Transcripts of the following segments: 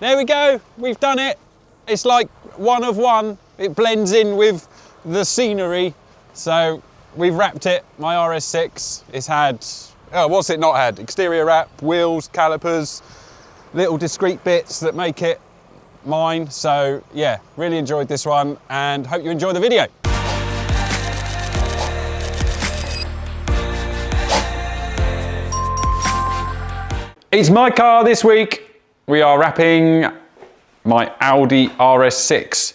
there we go, we've done it. It's like one of one. It blends in with the scenery. So we've wrapped it, my RS6. It's had, oh, what's it not had? Exterior wrap, wheels, calipers, little discrete bits that make it mine. So yeah, really enjoyed this one and hope you enjoy the video. It's my car this week. We are wrapping my Audi RS6.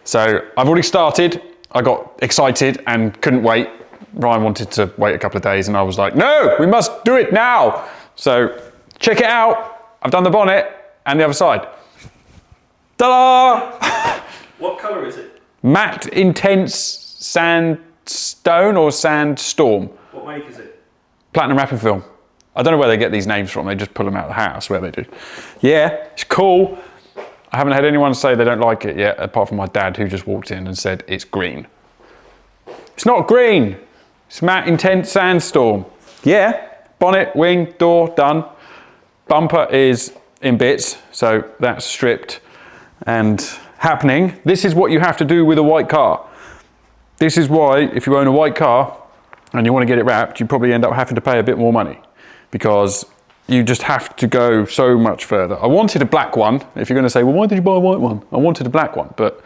So I've already started. I got excited and couldn't wait. Ryan wanted to wait a couple of days and I was like, no, we must do it now. So check it out. I've done the bonnet and the other side. Ta-da! What colour is it? Matte Intense Sandstone or Sandstorm. What make is it? Platinum wrapping film. I don't know where they get these names from. They just pull them out of the hat, I swear they do. Yeah, it's cool. I haven't had anyone say they don't like it yet, apart from my dad who just walked in and said it's green. It's not green. It's Matte Intense Sandstorm. Yeah, bonnet, wing, door, done. Bumper is in bits, so that's stripped and happening. This is what you have to do with a white car. This is why, if you own a white car and you want to get it wrapped, you probably end up having to pay a bit more money because you just have to go so much further. I wanted a black one. If you're going to say, well, why did you buy a white one? I wanted a black one, but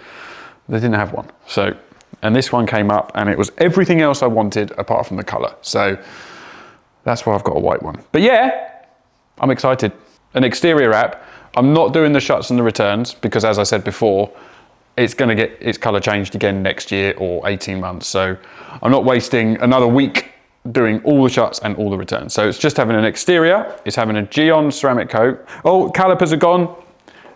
they didn't have one. So, and this one came up and it was everything else I wanted apart from the color. So that's why I've got a white one. But yeah, I'm excited. An exterior wrap. I'm not doing the shuts and the returns because, as I said before, it's going to get its color changed again next year or 18 months. So I'm not wasting another week doing all the shuts and all the returns. So it's just having an exterior, it's having a Gyeon ceramic coat. Oh, calipers are gone.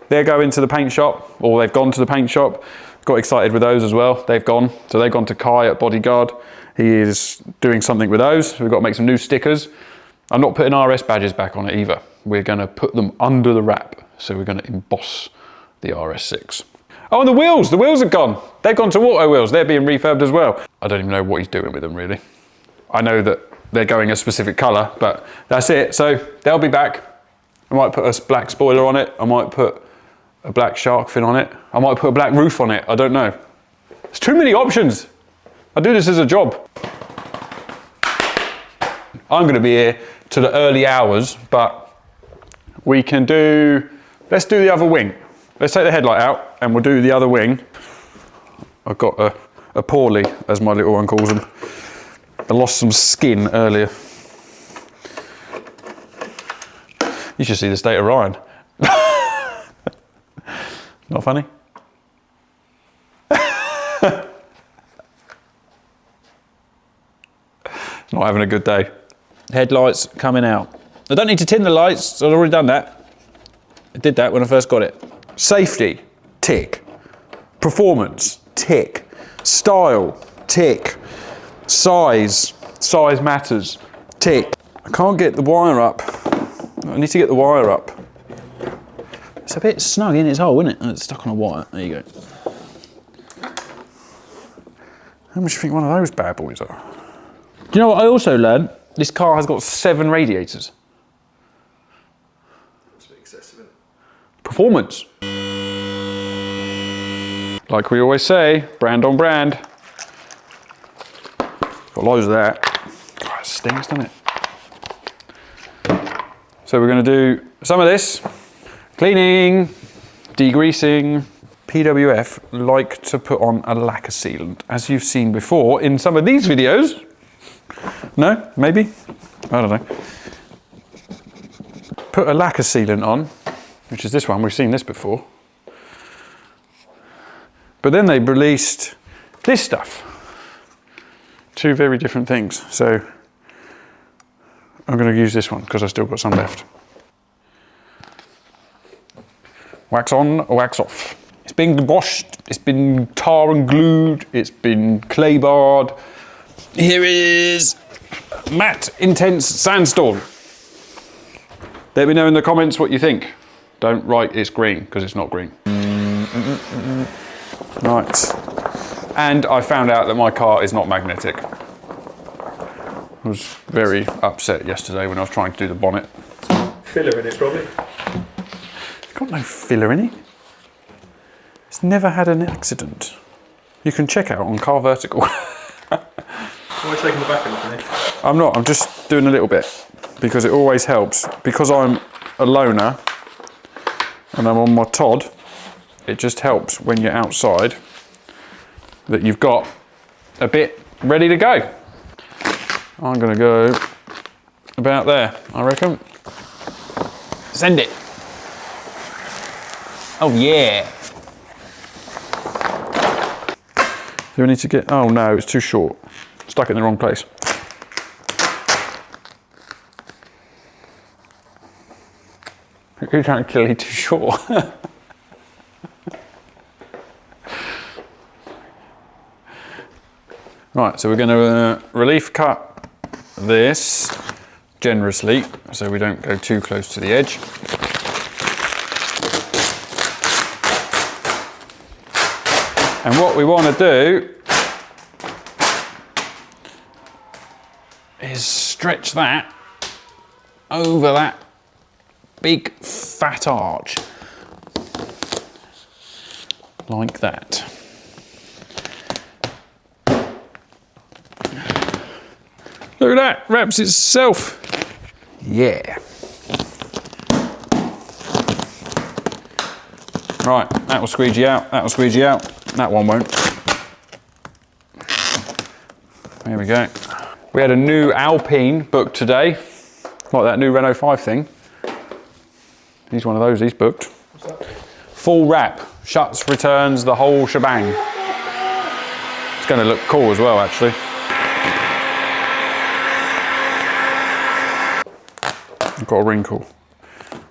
They're going to the paint shop, or they've gone to the paint shop. Got excited with those as well. They've gone. So they've gone to Kai at Bodyguard. He is doing something with those. We've got to make some new stickers. I'm not putting RS badges back on it either. We're going to put them under the wrap. So we're going to emboss the RS6. Oh, and the wheels are gone. They've gone to auto wheels. They're being refurbed as well. I don't even know what he's doing with them really. I know that they're going a specific colour, but that's it. So they'll be back. I might put a black spoiler on it. I might put a black shark fin on it. I might put a black roof on it. I don't know. There's too many options. I do this as a job. I'm going to be here to the early hours, but we can do, let's do the other wing. Let's take the headlight out and we'll do the other wing. I've got a Paulie, as my little one calls them. I lost some skin earlier. You should see the state of Ryan. Not funny? Not having a good day. Headlights coming out. I don't need to tin the lights, I've already done that. I did that when I first got it. Safety, tick. Performance, tick. Style, tick. Size matters, tick. I can't get the wire up. I need to get the wire up. It's a bit snug in its hole, isn't it? It's stuck on a wire. There you go. How much do you think one of those bad boys are? Do you know what I also learned? This car has got 7 radiators. That's a bit excessive, isn't it? Performance. Like we always say, brand on brand. Got loads of that. God, it stinks, doesn't it? So we're going to do some of this. Cleaning, degreasing. PWF like to put on a lacquer sealant, as you've seen before in some of these videos. No? Maybe? I don't know. Put a lacquer sealant on, which is this one. We've seen this before. But then they released this stuff. 2 very different things. So I'm going to use this one because I've still got some left. Wax on, wax off. It's been washed, it's been tar and glued, it's been clay barred. Here is Matte Intense Sandstorm. Let me know in the comments what you think. Don't write it's green, because it's not green. Right. And I found out that my car is not magnetic. I was very upset yesterday when I was trying to do the bonnet. Filler in it, probably. got no filler in it. It's never had an accident. You can check out on Car Vertical. Why are you taking the back off, Nick? I'm not, I'm just doing a little bit because it always helps. Because I'm a loner and I'm on my Todd, it just helps when you're outside that you've got a bit ready to go. I'm gonna go about there, I reckon. Send it. Oh yeah. Do I need to get, oh no, it's too short. Stuck it in the wrong place. It's actually too short. Right, so we're going to relief cut this generously so we don't go too close to the edge. And what we want to do is stretch that over that big fat arch, like that. Look at that, wraps itself. Yeah. Right, that will squeegee out, that will squeegee out. That one won't. There we go. We had a new Alpine booked today, like that new Renault 5 thing. He's one of those, he's booked. What's that? Full wrap, shuts, returns, the whole shebang. It's going to look cool as well, actually. I've got a wrinkle.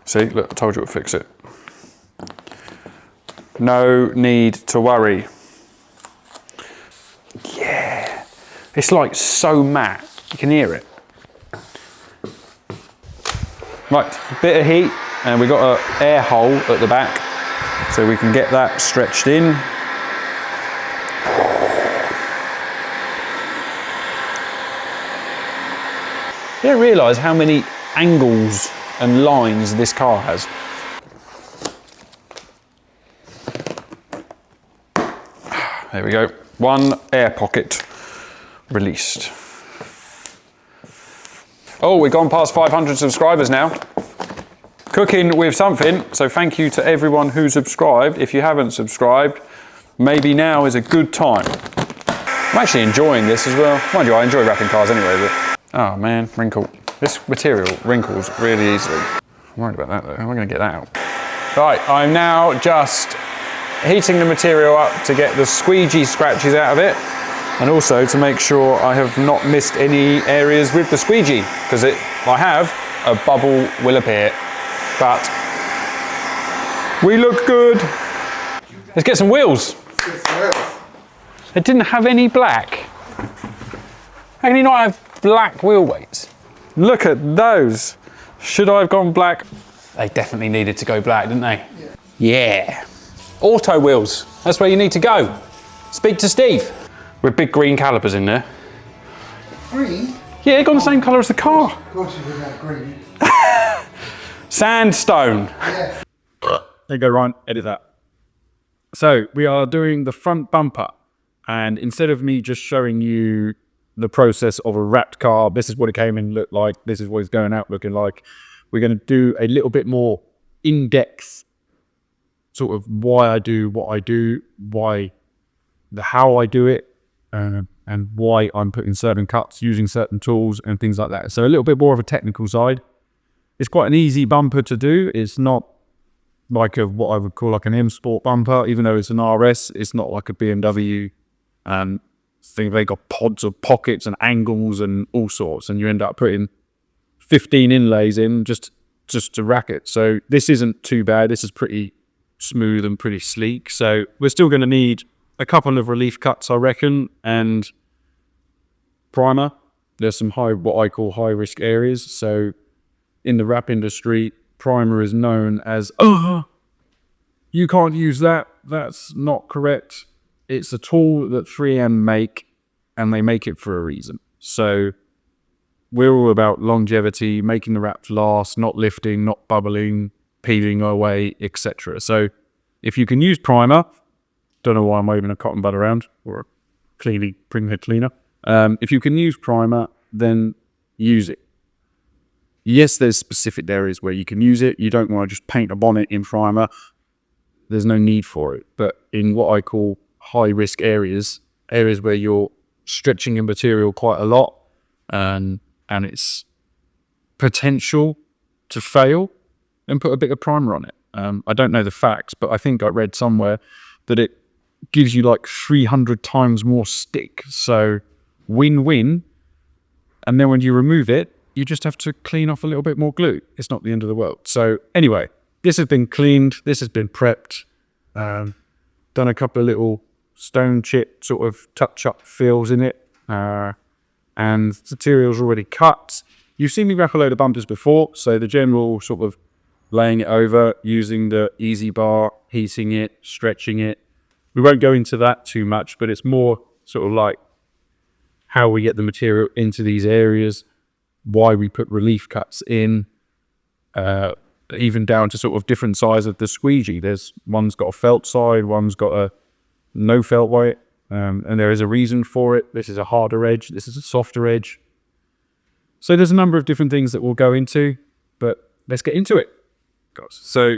See, look, I told you it would fix it. No need to worry. Yeah, it's like so matte, you can hear it. Right, a bit of heat, and we've got an air hole at the back, so we can get that stretched in. You don't realise how many angles and lines this car has. There we go. One air pocket released. Oh, we've gone past 500 subscribers now. Cooking with something, so thank you to everyone who subscribed. If you haven't subscribed, maybe now is a good time. I'm actually enjoying this as well. Mind you, I enjoy wrapping cars anyway, but... Oh man, wrinkle. This material wrinkles really easily. I'm worried about that though. How am I going to get that out? Right, I'm now just heating the material up to get the squeegee scratches out of it, and also to make sure I have not missed any areas with the squeegee, because I have, a bubble will appear, but we look good. Let's get some wheels. It didn't have any black. How can you not have black wheel weights? Look at those. Should I have gone black? They definitely needed to go black, didn't they? Yeah. Auto wheels, that's where you need to go. Speak to Steve. With big green calipers in there. Green? Yeah, they've got the same colour as the car. Of course you wouldn't have green. Sandstone. Yeah. There you go, Ryan, edit that. So we are doing the front bumper, and instead of me just showing you the process of a wrapped car, this is what it came in looked like, this is what it's going out looking like, we're going to do a little bit more in-depth sort of why I do what I do, how I do it, and why I'm putting certain cuts, using certain tools and things like that. So a little bit more of a technical side. It's quite an easy bumper to do. It's not like what I would call like an M Sport bumper, even though it's an RS. It's not like a BMW thing. They got pods of pockets and angles and all sorts, and you end up putting 15 inlays in just to rack it. So this isn't too bad. This is pretty smooth and pretty sleek. So we're still going to need a couple of relief cuts, I reckon, and primer. There's some what I call high risk areas. So in the wrap industry, primer is known as, oh, you can't use that. That's not correct. It's a tool that 3M make, and they make it for a reason. So we're all about longevity, making the wraps last, not lifting, not bubbling, peeling away, etc. So if you can use primer, don't know why I'm waving a cotton bud around, or clearly bring the cleaner. If you can use primer, then use it. Yes, there's specific areas where you can use it. You don't want to just paint a bonnet in primer. There's no need for it. But in what I call high-risk areas where you're stretching your material quite a lot, and it's potential to fail, then put a bit of primer on it. I don't know the facts, but I think I read somewhere that it gives you like 300 times more stick. So win-win. And then when you remove it, you just have to clean off a little bit more glue. It's not the end of the world. So anyway, this has been cleaned. This has been prepped. Done a couple of little stone chip sort of touch-up fills in it. And the material's already cut. You've seen me wrap a load of bumpers before. So the general sort of laying it over, using the easy bar, heating it, stretching it. We won't go into that too much, but it's more sort of like how we get the material into these areas, why we put relief cuts in, even down to sort of different size of the squeegee. There's one's got a felt side, one's got a no felt weight, and there is a reason for it. This is a harder edge, this is a softer edge. So there's a number of different things that we'll go into, but let's get into it, guys. So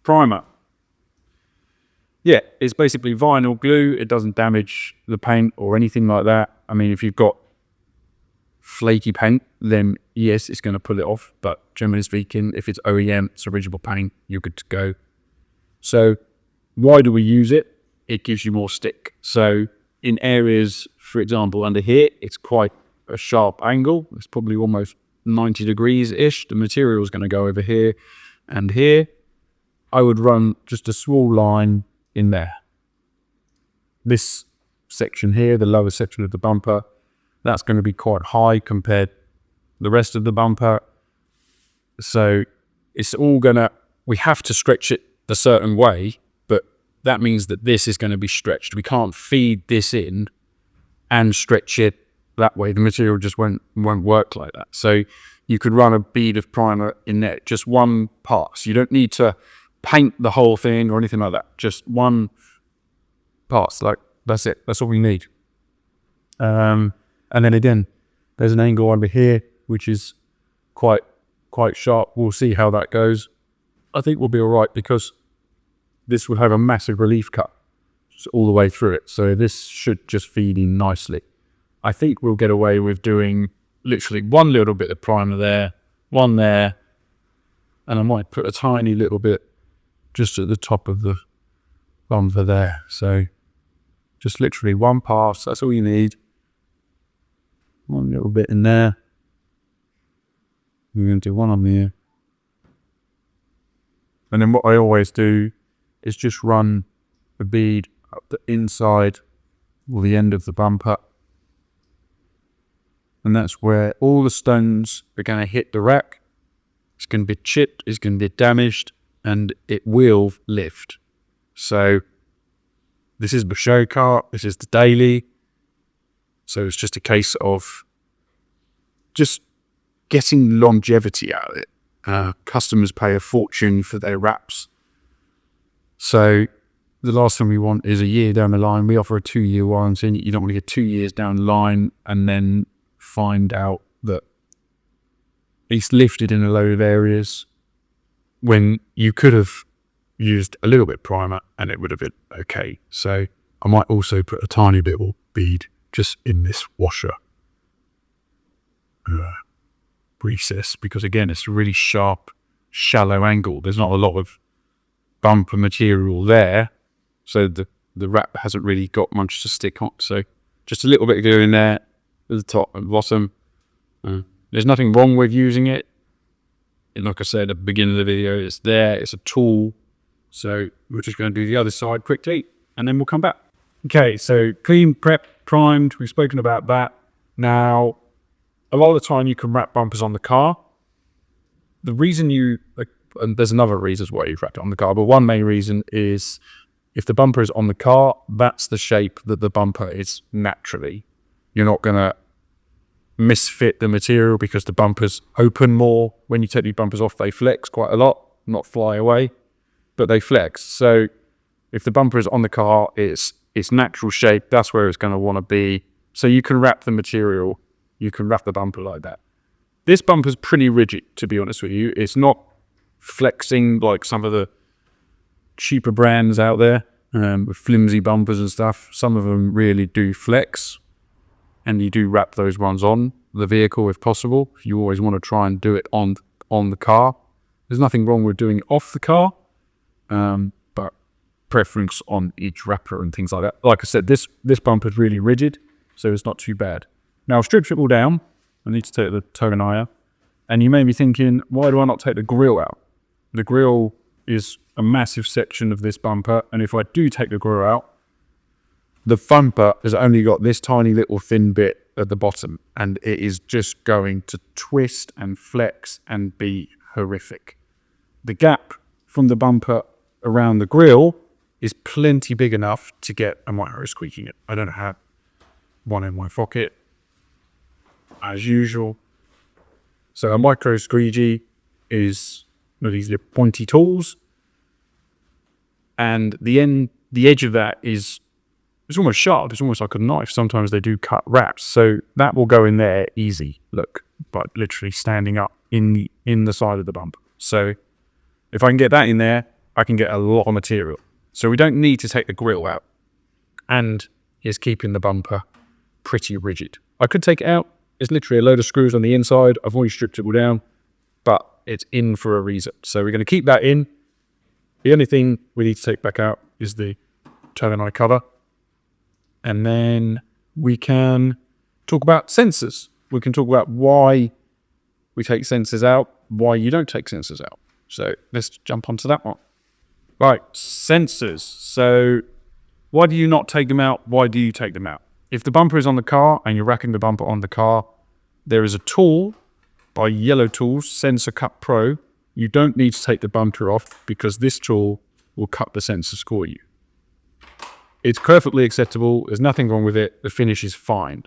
primer. Yeah, it's basically vinyl glue. It doesn't damage the paint or anything like that. I mean, if you've got flaky paint, then yes, it's going to pull it off. But generally speaking, if it's OEM, it's original paint, you're good to go. So why do we use it? It gives you more stick. So in areas, for example, under here, it's quite a sharp angle. It's probably almost 90 degrees-ish. The material is going to go over here and here. I would run just a small line in there. This section here, the lower section of the bumper, that's going to be quite high compared to the rest of the bumper. So it's all gonna, we have to stretch it a certain way, but that means that this is going to be stretched. We can't feed this in and stretch it that way. The material just won't work like that. So you could run a bead of primer in there, just one pass. You don't need to paint the whole thing or anything like that. Just one pass, like that's it. That's all we need. And then again, there's an angle over here which is quite sharp. We'll see how that goes. I think we'll be all right because this will have a massive relief cut just all the way through it. So this should just feed in nicely. I think we'll get away with doing literally one little bit of primer there, one there, and I might put a tiny little bit just at the top of the bumper there. So just literally one pass, that's all you need. One little bit in there. We're going to do one on there. And then what I always do is just run a bead up the inside or the end of the bumper. And that's where all the stones are going to hit the rack. It's going to be chipped, it's going to be damaged, and it will lift. So this is the show car, this is the daily. So it's just a case of just getting longevity out of it. Customers pay a fortune for their wraps. So the last thing we want is a year down the line. We offer a 2-year warranty. You don't want to get 2 years down the line and then find out that it's lifted in a load of areas when you could have used a little bit of primer and it would have been okay. So I might also put a tiny bit of bead just in this washer recess, because again, it's a really sharp, shallow angle. There's not a lot of bumper material there, so the wrap hasn't really got much to stick on. So just a little bit of glue in there at the top and bottom. There's nothing wrong with using it. And like I said at the beginning of the video, it's there, it's a tool. So we're just going to do the other side quickly and then we'll come back. Okay, so clean, prep, primed, we've spoken about that. Now, a lot of the time you can wrap bumpers on the car. The reason and there's another reason why you've wrapped it on the car, but one main reason is if the bumper is on the car, that's the shape that the bumper is naturally. You're not going to misfit the material because the bumpers open more. When you take these bumpers off, they flex quite a lot. not fly away, but they flex. So if the bumper is on the car, it's natural shape, that's where it's going to want to be. So you can wrap the material, you can wrap the bumper like that. This bumper's pretty rigid, to be honest with you. It's not flexing like some of the cheaper brands out there with flimsy bumpers and stuff. Some of them really do flex, and you do wrap those ones on the vehicle if possible. You always want to try and do it on the car. There's nothing wrong with doing it off the car, but preference on each wrapper and things like that. Like I said, this bumper is really rigid, so it's not too bad. Now I've stripped it all down. I need to take the towing out. And you may be thinking, why do I not take the grille out? The grille is a massive section of this bumper, and if I do take the grille out, the bumper has only got this tiny little thin bit at the bottom, and it is just going to twist and flex and be horrific. The gap from the bumper around the grille is plenty big enough to get a micro squeaking it. I don't have one in my pocket, as usual. So a micro squeegee is one of these little pointy tools, and the edge of that is it's almost sharp. It's almost like a knife. Sometimes they do cut wraps, so that will go in there easy. Look, but literally standing up in the side of the bumper. So if I can get that in there, I can get a lot of material. So we don't need to take the grille out, and it's keeping the bumper pretty rigid. I could take it out. It's literally a load of screws on the inside. I've already stripped it all down, but it's in for a reason. So we're going to keep that in. The only thing we need to take back out is the towing eye cover. And then we can talk about sensors. We can talk about why we take sensors out, why you don't take sensors out. So let's jump onto that one. Right, sensors. So why do you not take them out? Why do you take them out? If the bumper is on the car and you're racking the bumper on the car, there is a tool by Yellow Tools, Sensor Cut Pro. You don't need to take the bumper off because this tool will cut the sensors for you. It's perfectly acceptable. There's nothing wrong with it. The finish is fine.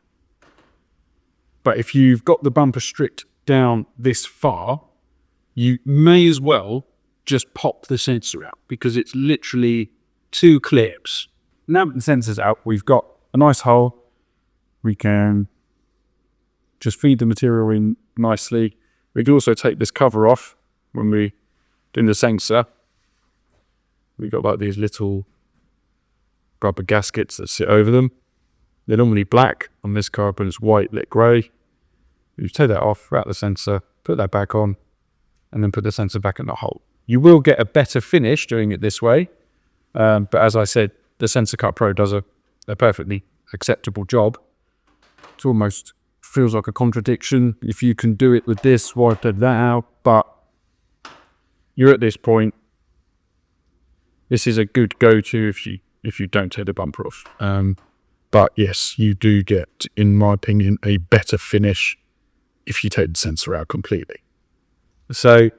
But if you've got the bumper stripped down this far, you may as well just pop the sensor out because it's literally 2 clips. Now that the sensor's out, we've got a nice hole. We can just feed the material in nicely. We can also take this cover off when we do the sensor. We've got like these little rubber gaskets that sit over them. They're normally black on this car, but it's white lit grey. You take that off, wrap the sensor, put that back on, and then put the sensor back in the hole. You will get a better finish doing it this way, but as I said, the Sensor Cut Pro does a perfectly acceptable job. It almost feels like a contradiction. If you can do it with this, why take that out? But you're at this point. This is a good go-to if you don't take the bumper off. But yes, you do get, in my opinion, a better finish if you take the sensor out completely. So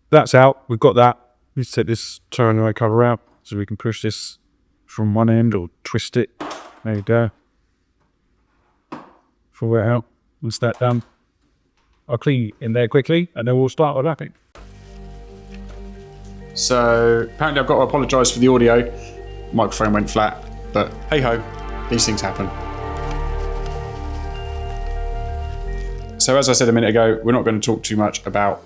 that's out. We've got that. Let's take this towing eye cover out so we can push this from one end or twist it. There you go. Pull it out. Once that's done, I'll clean in there quickly and then we'll start unwrapping. So apparently I've got to apologise for the audio. Microphone went flat, but hey ho, these things happen. So as I said a minute ago, we're not going to talk too much about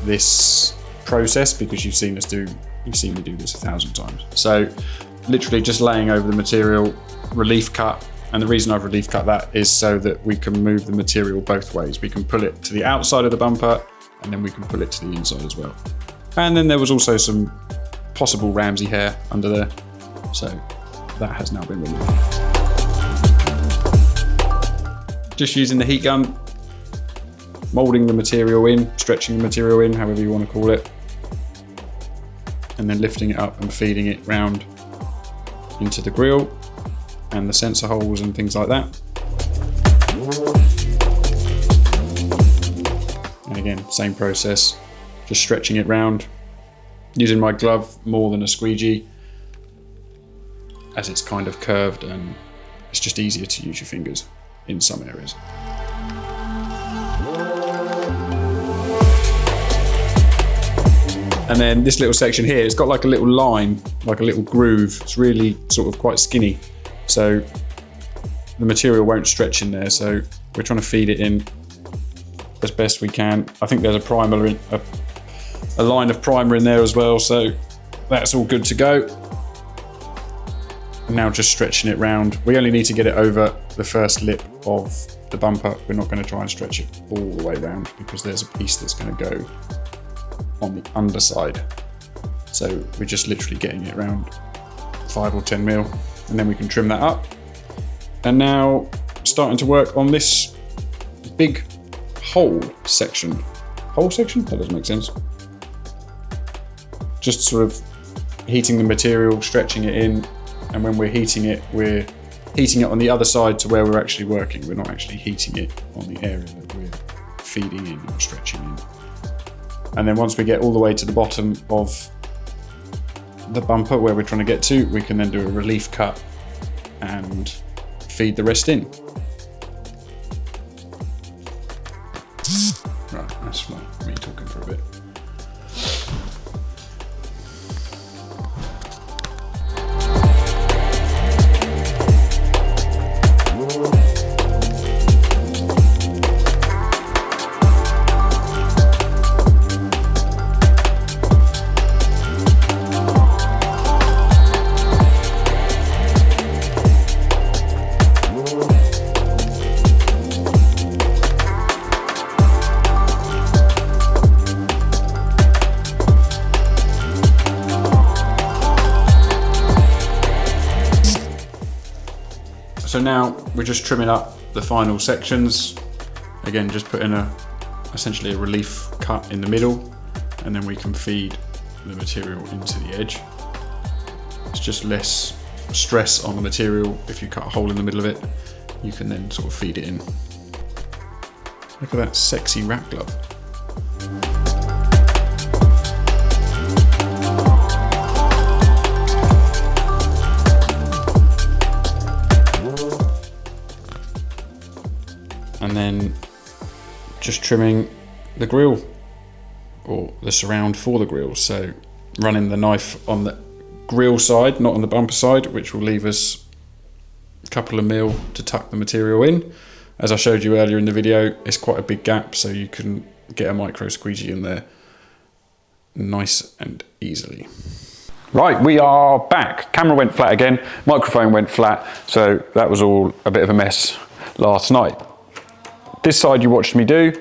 this process because you've seen me do this 1,000 times. So literally just laying over the material, relief cut. And the reason I've relief cut that is so that we can move the material both ways. We can pull it to the outside of the bumper and then we can pull it to the inside as well. And then there was also some possible Ramsey hair under there. So that has now been removed. Just using the heat gun, moulding the material in, stretching the material in, however you want to call it. And then lifting it up and feeding it round into the grille and the sensor holes and things like that. And again, same process, just stretching it round, using my glove more than a squeegee, as it's kind of curved and it's just easier to use your fingers in some areas. And then this little section here, it's got like a little line, like a little groove. It's really sort of quite skinny. So the material won't stretch in there. So we're trying to feed it in as best we can. I think there's a primer in, a line of primer in there as well. So that's all good to go. And now just stretching it round. We only need to get it over the first lip of the bumper. We're not going to try and stretch it all the way around because there's a piece that's going to go on the underside. So we're just literally getting it around 5 or 10 mil, and then we can trim that up. And now starting to work on this big hole section. Hole section? That doesn't make sense. Just sort of heating the material, stretching it in, and when we're heating it on the other side to where we're actually working. We're not actually heating it on the area that we're feeding in or stretching in. And then once we get all the way to the bottom of the bumper where we're trying to get to, we can then do a relief cut and feed the rest in. Right, that's me talking for a bit. So now we're just trimming up the final sections. Again, just putting essentially a relief cut in the middle, and then we can feed the material into the edge. It's just less stress on the material. If you cut a hole in the middle of it, you can then sort of feed it in. Look at that sexy wrap glove. And then just trimming the grille, or the surround for the grille. So running the knife on the grille side, not on the bumper side, which will leave us a couple of mil to tuck the material in. As I showed you earlier in the video, it's quite a big gap, so you can get a micro squeegee in there nice and easily. Right, we are back. Camera went flat again, microphone went flat, so that was all a bit of a mess last night. This side you watched me do,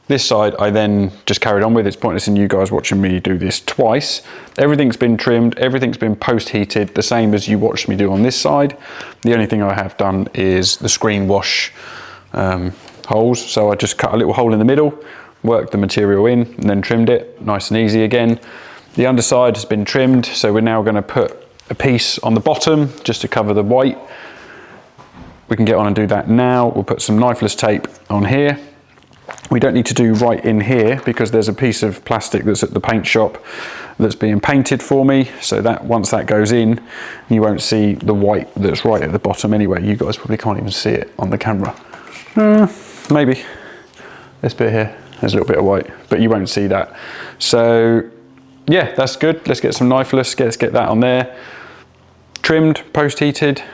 this side I then just carried on with. It's pointless in you guys watching me do this twice. Everything's been trimmed, everything's been post-heated, the same as you watched me do on this side. The only thing I have done is the screen wash holes. So I just cut a little hole in the middle, worked the material in, and then trimmed it, nice and easy again. The underside has been trimmed, so we're now gonna put a piece on the bottom just to cover the white. We can get on and do that now. We'll put some knifeless tape on here. We don't need to do right in here because there's a piece of plastic that's at the paint shop that's being painted for me. So that once that goes in, you won't see the white that's right at the bottom anyway. You guys probably can't even see it on the camera. Maybe. This bit here, there's a little bit of white, but you won't see that. So yeah, that's good. Let's get some knifeless, let's get that on there. Trimmed, post-heated,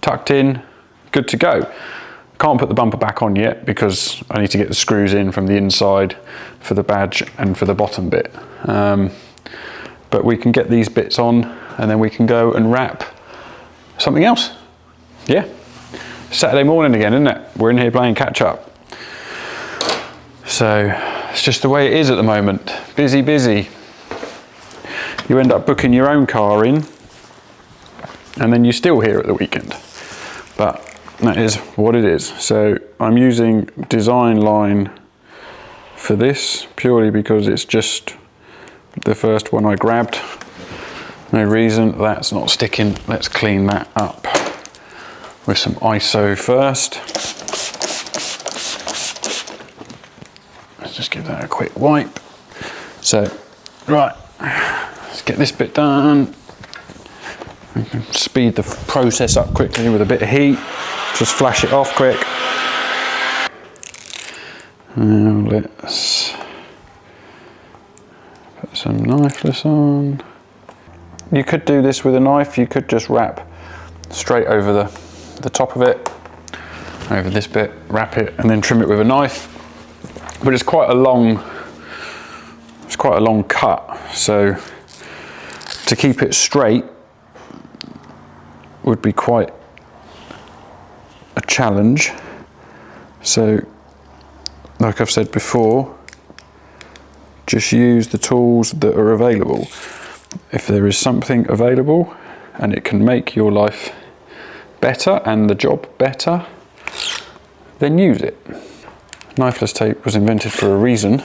tucked in, good to go. Can't put the bumper back on yet because I need to get the screws in from the inside for the badge and for the bottom bit. But we can get these bits on and then we can go and wrap something else. Yeah. Saturday morning again, isn't it? We're in here playing catch up. So it's just the way it is at the moment. Busy, busy. You end up booking your own car in and then you're still here at the weekend. But that is what it is. So I'm using Design Line for this purely because it's just the first one I grabbed. No reason that's not sticking. Let's clean that up with some ISO first. Let's just give that a quick wipe. So, right, let's get this bit done. We can speed the process up quickly with a bit of heat. Just flash it off quick. Now let's put some Knifeless on. You could do this with a knife, you could just wrap straight over the top of it, over this bit, wrap it and then trim it with a knife. But it's quite a long cut, so to keep it straight would be quite a challenge. So like I've said before, just use the tools that are available. If there is something available and it can make your life better and the job better, then use it. Knifeless tape was invented for a reason.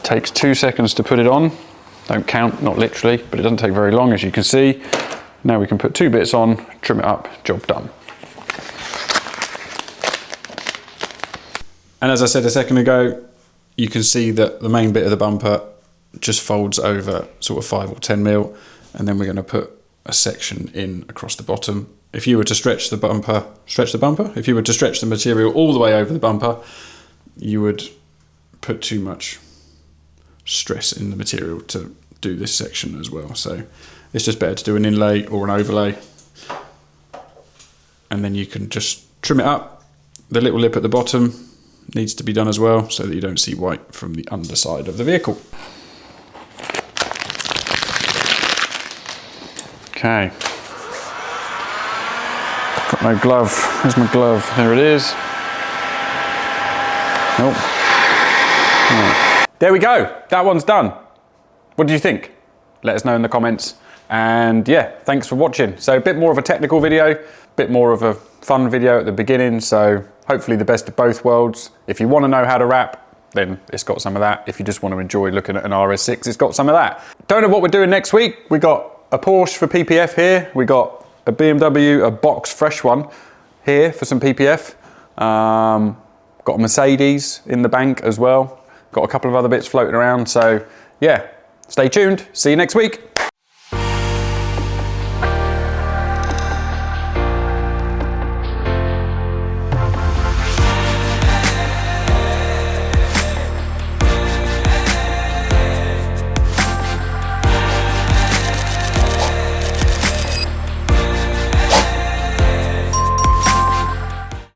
Takes 2 seconds to put it on. Don't count, not literally, but it doesn't take very long, as you can see. Now we can put 2 bits on, trim it up, job done. And as I said a second ago, you can see that the main bit of the bumper just folds over sort of 5 or 10 mil, and then we're going to put a section in across the bottom. If you were to stretch the bumper, if you were to stretch the material all the way over the bumper, you would put too much stress in the material to do this section as well. So it's just better to do an inlay or an overlay, and then you can just trim it up. The little lip at the bottom needs to be done as well, so that you don't see white from the underside of the vehicle. Okay. Got no glove. Where's my glove? There it is. Oh. Right. There we go. That one's done. What do you think? Let us know in the comments. And yeah, thanks for watching. So a bit more of a technical video, a bit more of a fun video at the beginning. So hopefully the best of both worlds. If you want to know how to wrap, then it's got some of that. If you just want to enjoy looking at an RS6, it's got some of that. Don't know what we're doing next week. We got a Porsche for PPF here. We got a BMW, a box fresh one here for some PPF. Got a Mercedes in the bank as well. Got a couple of other bits floating around. So yeah, stay tuned. See you next week.